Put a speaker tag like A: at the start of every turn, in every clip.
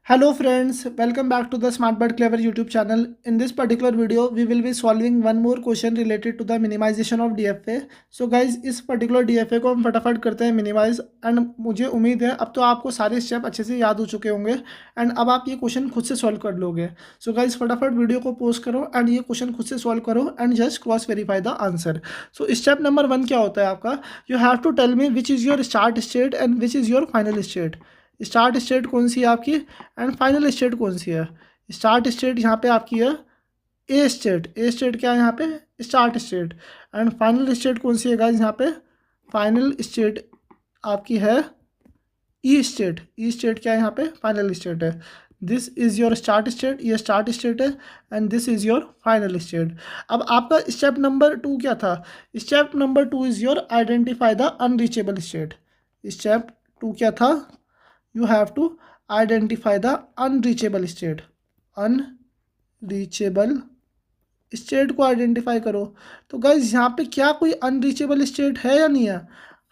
A: Hello friends, welcome back to the Smart But Clever YouTube channel. In this particular video, we will be solving one more question related to the minimization of DFA. So guys, इस particular DFA को हम फटाफट करते हैं minimize and मुझे उम्मीद है अब तो आपको सारे स्टेप अच्छे से याद हो चुके होंगे and अब आप ये क्वेश्चन खुद से सॉल्व कर लोगे. So guys, फटाफट वीडियो को पोस्ट करो and ये क्वेश्चन खुद से सॉल्व करो and just cross verify the answer. So step number 1 क्या होता है आपका? You have to tell me which is your start state and which is your final state. Start state कौन सी है आपकी एंड फाइनल स्टेट कौन सी है. स्टार्ट स्टेट यहाँ पे आपकी है ए स्टेट. ए स्टेट क्या है यहाँ पे? Start state. And final state कौन सी है गाइस? यहाँ पे फाइनल स्टेट आपकी है ई स्टेट. ई स्टेट क्या है यहाँ पे? फाइनल स्टेट है. This is your start state, ये स्टार्ट स्टेट है and this is your final state. अब आपका स्टेप नंबर 2 क्या था? Step number 2 is your identify the unreachable state. Step 2 क्या था? You have to identify the unreachable state. Unreachable state को identify करो. तो गाइज यहाँ पे क्या कोई अनरीचेबल स्टेट है या नहीं है?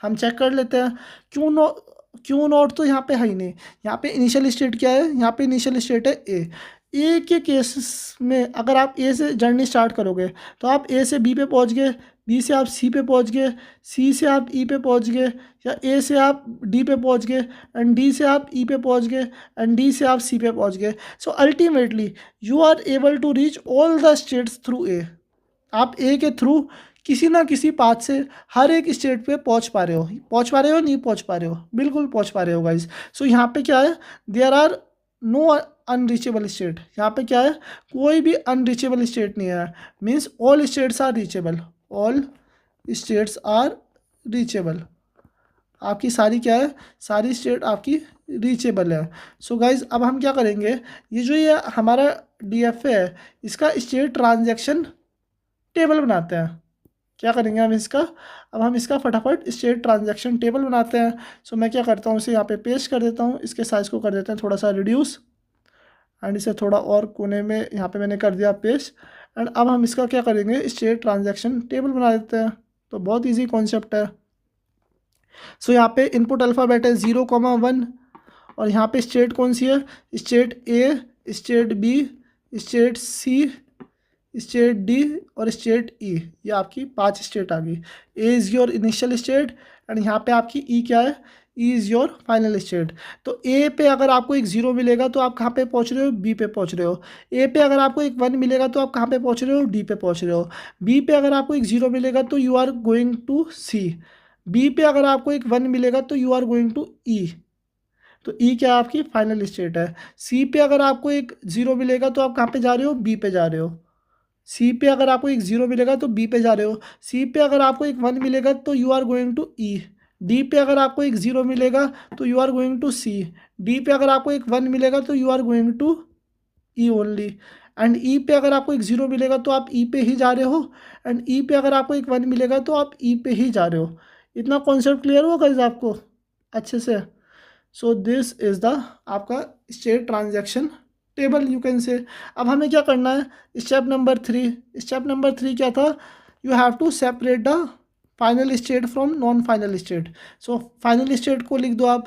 A: हम चेक कर लेते हैं. क्यों नॉट तो यहाँ पे है ही नहीं. यहाँ पे इनिशियल स्टेट क्या है? यहाँ पे इनिशियल स्टेट है ए. ए के केस में अगर आप ए से जर्नी स्टार्ट करोगे तो आप ए से बी पे पहुँच गए, बी से आप सी पे पहुँच गए, सी से आप ई पे पहुँच गए, या ए से आप डी पे पहुँच गए एंड डी से आप ई पे पहुँच गए एंड डी से आप सी पे पहुँच गए. So ultimately you are able to reach all the states through A. आप ए के थ्रू किसी ना किसी पाथ से हर एक स्टेट पे पहुँच पा रहे हो. नहीं पहुँच पा रहे हो? बिल्कुल पहुँच पा रहे हो गाइज. सो यहाँ पे क्या है? There are no unreachable state. यहाँ पे क्या है? कोई भी अनरीचेबल स्टेट नहीं है. Means all states are reachable. All states are reachable. आपकी सारी क्या है? सारी स्टेट आपकी रीचेबल है. सो गाइज अब हम क्या करेंगे? ये हमारा DFA है, इसका स्टेट ट्रांजैक्शन टेबल बनाते हैं. क्या करेंगे हम इसका? अब हम इसका फटाफट स्टेट ट्रांजैक्शन टेबल बनाते हैं. सो मैं क्या करता हूँ, इसे यहाँ पे पेस्ट कर देता हूँ. इसके साइज़ को कर देते हैं थोड़ा सा रिड्यूस एंड इसे थोड़ा और कोने में यहाँ पे मैंने कर दिया पेस्ट. एंड अब हम इसका क्या करेंगे? स्टेट ट्रांजैक्शन टेबल बना देते हैं. तो बहुत ईजी कॉन्सेप्ट है. सो यहाँ पे इनपुट अल्फ़ाबेट है 0,1 और यहाँ पे स्टेट कौन सी है? State A, state B, state C, state D और स्टेट ई. ये आपकी 5 स्टेट आ गई. A is your initial state and यहाँ पे आपकी ई क्या है? E is your final state. तो ए पे अगर आपको एक 0 मिलेगा तो आप कहाँ पे पहुँच रहे हो? बी पे पहुँच रहे हो. ए पे अगर आपको एक 1 मिलेगा तो आप कहाँ पे पहुँच रहे हो? डी पे पहुँच रहे हो. बी पे अगर आपको एक 0 मिलेगा तो you are going to C. B पे अगर आपको एक 1 मिलेगा तो you are going to E. तो ई क्या आपकी? फाइनल स्टेट है. सी पे अगर आपको एक 0 मिलेगा तो आप कहाँ पे जा रहे हो? बी पे जा रहे हो. सी पे अगर आपको एक 0 मिलेगा तो बी पे जा रहे हो. सी पे अगर आपको एक 1 मिलेगा तो you are going to E. D पे अगर आपको एक 0 मिलेगा तो you are going to C. D पे अगर आपको एक 1 मिलेगा तो you are going to E only. And E पे अगर आपको एक 0 मिलेगा तो आप ई पे ही जा रहे हो. एंड ई पे अगर आपको एक 1 मिलेगा तो आप ई पे ही जा रहे हो. इतना कॉन्सेप्ट क्लियर होगा गाइस आपको अच्छे से? सो दिस इज़ द आपका state transaction table you can say. अब हमें क्या करना है? Step number 3. स्टेप नंबर 3 क्या था? You have to separate the final state from non final state. So final state को लिख दो आप.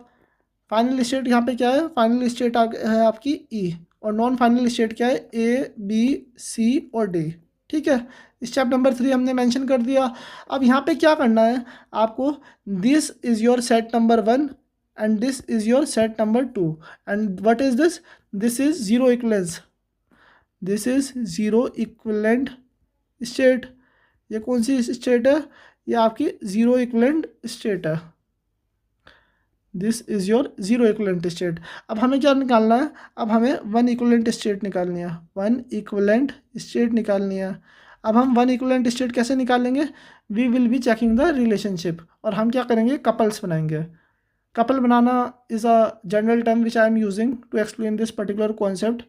A: फाइनल स्टेट यहाँ पे क्या है? फाइनल स्टेट है आपकी ई और नॉन फाइनल स्टेट क्या है? ए, बी, सी और डी. ठीक है. स्टेप नंबर 3 हमने मेंशन कर दिया. अब यहाँ पे क्या करना है आपको? This is your set number 1 and this is your set number 2. And what is this? This is zero equivalence. This is zero equivalent state. ये कौन सी स्टेट है? ये आपकी जीरो इक्विवेलेंट स्टेट है. This is your zero equivalent state. अब हमें क्या निकालना है? अब हमें वन इक्विवेलेंट स्टेट निकालनी है. वन इक्विवेलेंट स्टेट निकालनी है. अब हम वन इक्विवेलेंट स्टेट कैसे निकालेंगे? We will be checking the relationship. और हम क्या करेंगे? कपल्स बनाएंगे. कपल बनाना is a general term which I am using to explain this particular concept,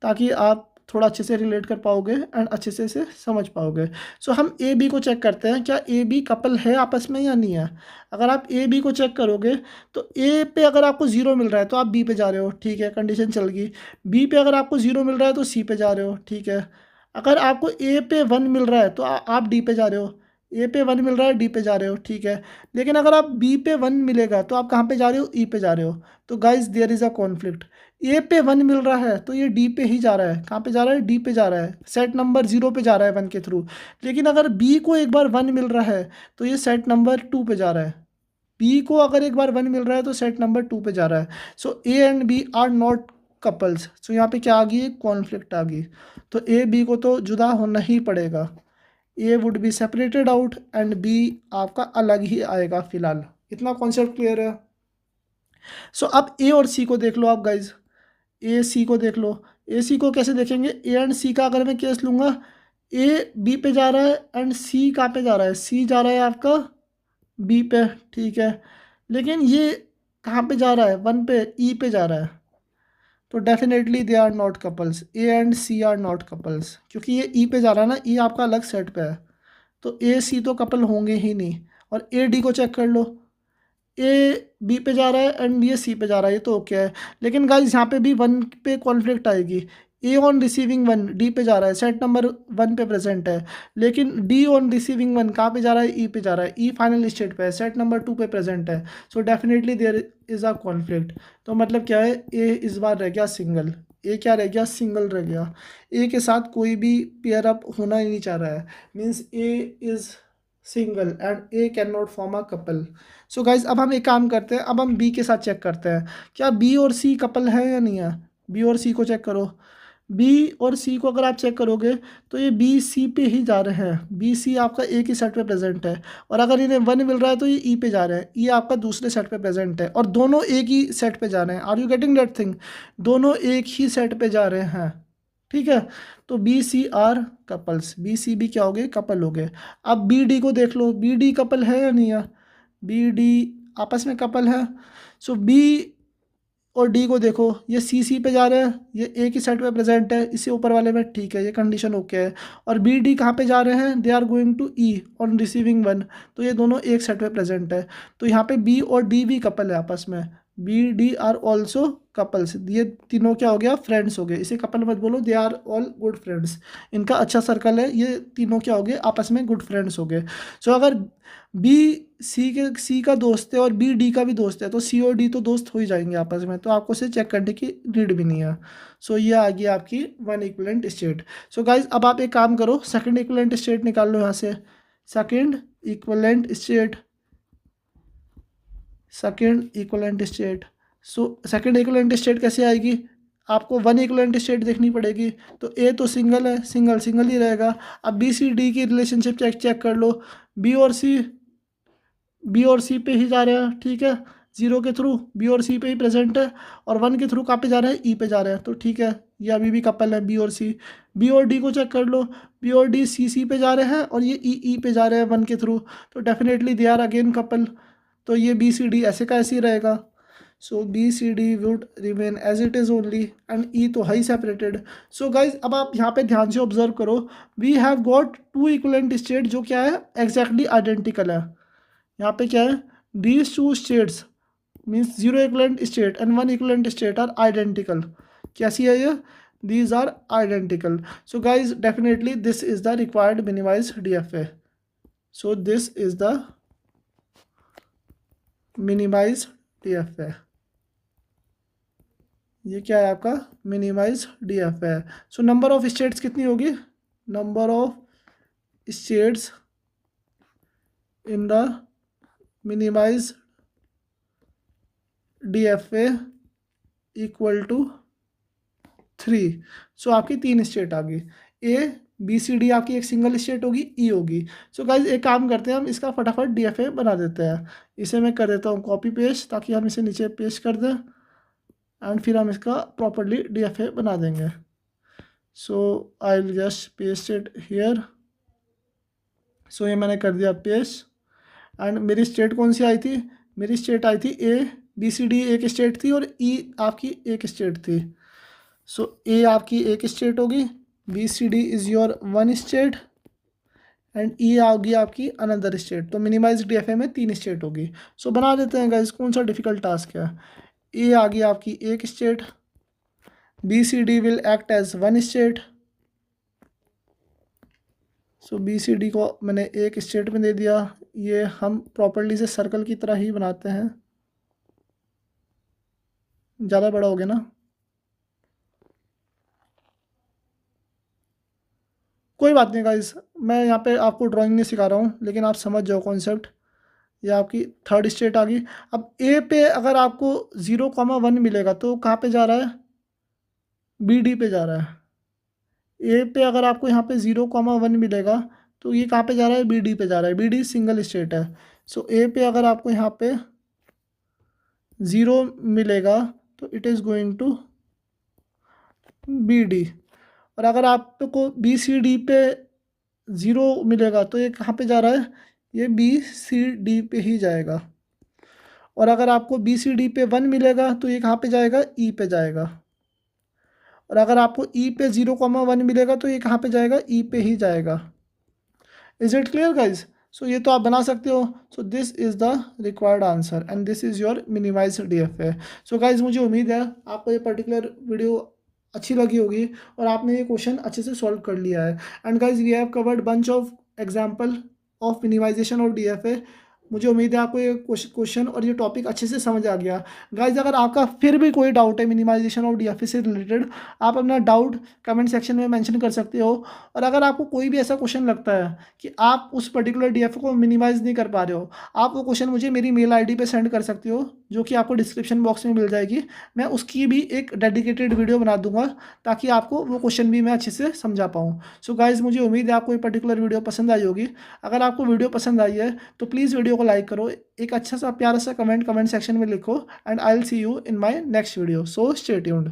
A: ताकि आप थोड़ा अच्छे से रिलेट कर पाओगे एंड अच्छे से इसे समझ पाओगे. सो हम ए बी को चेक करते हैं. क्या ए बी कपल है आपस में या नहीं है? अगर आप ए बी को चेक करोगे तो ए पे अगर आपको 0 मिल रहा है तो आप बी पे जा रहे हो. ठीक है, कंडीशन चल गई. बी पे अगर आपको 0 मिल रहा है तो सी पे जा रहे हो. ठीक है. अगर आपको ए पे 1 मिल रहा है तो आप डी पे जा रहे हो. ए पे 1 मिल रहा है, डी पे जा रहे हो, ठीक है। लेकिन अगर आप बी पे 1 मिलेगा तो आप कहाँ पे जा रहे हो, ई पे जा रहे हो। तो guys there is a conflict. A पे 1 मिल रहा है तो ये डी पे ही जा रहा है, कहाँ पे जा रहा है, डी पे जा रहा है, सेट नंबर 0 पे जा रहा है 1 के थ्रू। लेकिन अगर बी को एक बार 1 मिल रहा है तो ये सेट नंबर 2 पे जा रहा है। बी को अगर एक बार 1 मिल रहा है तो सेट नंबर 2 पे जा रहा है। So A and B are not couples. So यहाँ पे क्या आ गई, कॉन्फ्लिक्ट आ गई। तो ए बी को तो जुदा होना ही पड़ेगा। A would be separated out and B आपका अलग ही आएगा फिलहाल। इतना कॉन्सेप्ट क्लियर है। सो अब ए और सी को देख लो आप गाइज। ए सी को देख लो। ए सी को कैसे देखेंगे, ए एंड सी का अगर मैं केस लूँगा, ए बी पे जा रहा है एंड सी कहाँ पे जा रहा है, सी जा रहा है आपका बी पे, ठीक है। लेकिन ये कहाँ पे जा रहा है, 1 पे, ई पे जा रहा है। तो definitely they are not couples, A and C are not couples, क्योंकि ये ई पे जा रहा है ना, ई आपका अलग सेट पे है। तो ए सी तो कपल होंगे ही नहीं। और ए डी को चेक कर लो, ए बी पे जा रहा है एंड ये सी पे जा रहा है, ये तो ओके है। लेकिन गाइस यहाँ पे भी 1 पे कॉन्फ्लिक्ट आएगी। ए ऑन रिसीविंग 1 डी पे जा रहा है, सेट नंबर 1 पे प्रेजेंट है। लेकिन डी ऑन रिसीविंग 1 कहाँ पे जा रहा है, ई पे जा रहा है, ई फाइनल स्टेट पे है, सेट नंबर 2 पे प्रेजेंट है। So definitely there is a conflict. तो मतलब क्या है, ए इस बार रह गया सिंगल। ए क्या रह गया, सिंगल रह गया। ए के साथ कोई भी पेयर अप होना ही नहीं चाह रहा है, means A is single and A can not form a couple. So guys अब हम एक काम करते हैं, अब हम बी के साथ चेक करते हैं क्या बी और सी कपल है या नहीं है। बी और सी को चेक करो। बी और सी को अगर आप चेक करोगे तो ये बी सी पे ही जा रहे हैं, बी सी आपका एक ही सेट पे प्रेजेंट है। और अगर इन्हें 1 मिल रहा है तो ये ई पे जा रहे हैं, ये आपका दूसरे सेट पे प्रेजेंट है, और दोनों एक ही सेट पे जा रहे हैं। Are you getting that thing, दोनों एक ही सेट पे जा रहे हैं, ठीक है। तो B C are couples, B C भी क्या हो गए, कपल हो गए। अब बी डी को देख लो, बी डी कपल है या नहीं है, बी डी आपस में कपल है। सो बी और डी को देखो, ये सी पे जा रहे हैं, ये एक ही सेट पे प्रेजेंट है, इससे ऊपर वाले में, ठीक है, ये कंडीशन ओके है। और बी डी कहाँ पे जा रहे हैं, they are going to E on receiving 1। तो ये दोनों एक सेट पे प्रेजेंट है। तो यहाँ पे बी और डी भी कपल है आपस में, B D are also couples. ये तीनों क्या हो गया, फ्रेंड्स हो गए। इसे कपल मत बोलो, they are all good friends. इनका अच्छा सर्कल है, ये तीनों क्या हो गए, आपस में गुड फ्रेंड्स हो गए। सो अगर बी सी का दोस्त है और बी डी का भी दोस्त है तो सी और डी तो दोस्त हो ही जाएंगे आपस में, तो आपको इसे चेक करने की नीड भी नहीं है। सो ये आ गई आपकी 1 इक्विवेलेंट स्टेट। सो गाइज अब आप एक काम करो, सेकंड इक्विवेलेंट स्टेट निकाल लो यहाँ से। Second equivalent state, second equivalent state. So second equivalent state कैसे आएगी, आपको 1 इक्विवेलेंट स्टेट देखनी पड़ेगी। तो ए तो सिंगल है, सिंगल सिंगल ही रहेगा। अब बी सी डी की रिलेशनशिप चेक कर लो, बी और सी पे ही जा रहे हैं, ठीक है, 0 के थ्रू बी और सी पे ही प्रेजेंट है। और 1 के थ्रू कहाँ पे जा रहे हैं, ई पे जा रहे हैं, तो ठीक है, ये अभी भी कपल है बी और सी। बी और डी को चेक कर लो, बी और डी सी पे जा रहे हैं और ये ई पे जा रहे हैं 1 के थ्रू, तो definitely they are again couple. तो ये बी सी डी ऐसे का ऐसे ही रहेगा। So B C D would remain as it is only and E तो हाई सेपरेटेड। सो गाइज अब आप यहाँ पे ध्यान से ऑब्जर्व करो, we have got 2 equivalent state जो क्या है, एग्जैक्टली आइडेंटिकल है। यहाँ पे क्या है, these two states means 0 equivalent state and 1 equivalent state are identical. कैसी है ये, these are identical. So guys definitely this is the required minimize DFA। So this is the minimize DFA। ये क्या है आपका, minimize DFA। So number of states कितनी होगी, number of states in the minimize DFA equal to 3। सो आपकी 3 state आ गई, A B C D आपकी एक सिंगल स्टेट होगी, ई होगी। सो गाइज एक काम करते हैं, हम इसका फटाफट DFA बना देते हैं। इसे मैं कर देता हूँ कॉपी पेस्ट, ताकि हम इसे नीचे पेस्ट कर दें एंड फिर हम इसका प्रॉपरली DFA बना देंगे। So I will just paste it here. So ये मैंने कर दिया पेस्ट। एंड मेरी स्टेट कौन सी आई थी, मेरी स्टेट आई थी ए बी सी डी एक स्टेट थी और ई आपकी एक स्टेट थी। सो ए आपकी एक स्टेट होगी, B C D is your 1 state and E होगी आपकी अनदर स्टेट। तो मिनिमाइज DFA में 3 स्टेट होगी। सो बना देते हैं गाइस, कौन सा डिफिकल्ट टास्क है। ए आ गई आपकी एक state, B C D will act as 1 state, so B C D को मैंने एक स्टेट में दे दिया। ये हम प्रॉपर्ली से सर्कल की तरह ही बनाते हैं। ज़्यादा बड़ा हो गया ना, कोई बात नहीं गाइस, मैं यहाँ पे आपको ड्राइंग नहीं सिखा रहा हूँ, लेकिन आप समझ जाओ कॉन्सेप्ट। ये आपकी थर्ड स्टेट आ गई। अब ए पे अगर आपको 0,1 मिलेगा तो कहाँ पे जा रहा है, बी डी पे जा रहा है। ए पे अगर आपको यहाँ पे 0,1 मिलेगा तो ये कहाँ पे जा रहा है, बी डी पे जा रहा है। बी डी सिंगल स्टेट है। सो ए पे अगर आपको यहाँ पे 0 मिलेगा तो it is going to be D. और अगर आपको बी सी डी पे 0 मिलेगा तो ये कहाँ पे जा रहा है, ये बी सी डी पे ही जाएगा। और अगर आपको बी सी डी पे 1 मिलेगा तो ये कहाँ पे जाएगा, ई पे जाएगा। और अगर आपको ई पे 0,1 मिलेगा तो ये कहाँ पे जाएगा, ई पे ही जाएगा। Is it clear guys? So ये तो आप बना सकते हो। So this is the required answer and this is your minimise D F A. So guys मुझे उम्मीद है आपको ये पर्टिकुलर वीडियो अच्छी लगी होगी और आपने ये क्वेश्चन अच्छे से सॉल्व कर लिया है। And guys we have covered bunch of example of minimization of D F A. मुझे उम्मीद है आपको ये क्वेश्चन और ये टॉपिक अच्छे से समझ आ गया। गाइज अगर आपका फिर भी कोई डाउट है मिनिमाइजेशन ऑफ डीएफए से रिलेटेड, आप अपना डाउट कमेंट सेक्शन में मेंशन कर सकते हो। और अगर आपको कोई भी ऐसा क्वेश्चन लगता है कि आप उस पर्टिकुलर डीएफए को मिनिमाइज नहीं कर पा रहे हो, आप वो क्वेश्चन मुझे मेरी मेल आईडी पे सेंड कर सकते हो, जो कि आपको डिस्क्रिप्शन बॉक्स में मिल जाएगी। मैं उसकी भी एक डेडिकेटेड वीडियो बना दूंगा ताकि आपको वो क्वेश्चन भी मैं अच्छे से समझा पाऊँ। सो गाइज मुझे उम्मीद है आपको ये पर्टिकुलर वीडियो पसंद आई होगी। अगर आपको वीडियो पसंद आई है तो प्लीज़ वीडियो को लाइक करो, एक अच्छा सा प्यारा सा कमेंट सेक्शन में लिखो and I will see you in my next video. So stay tuned.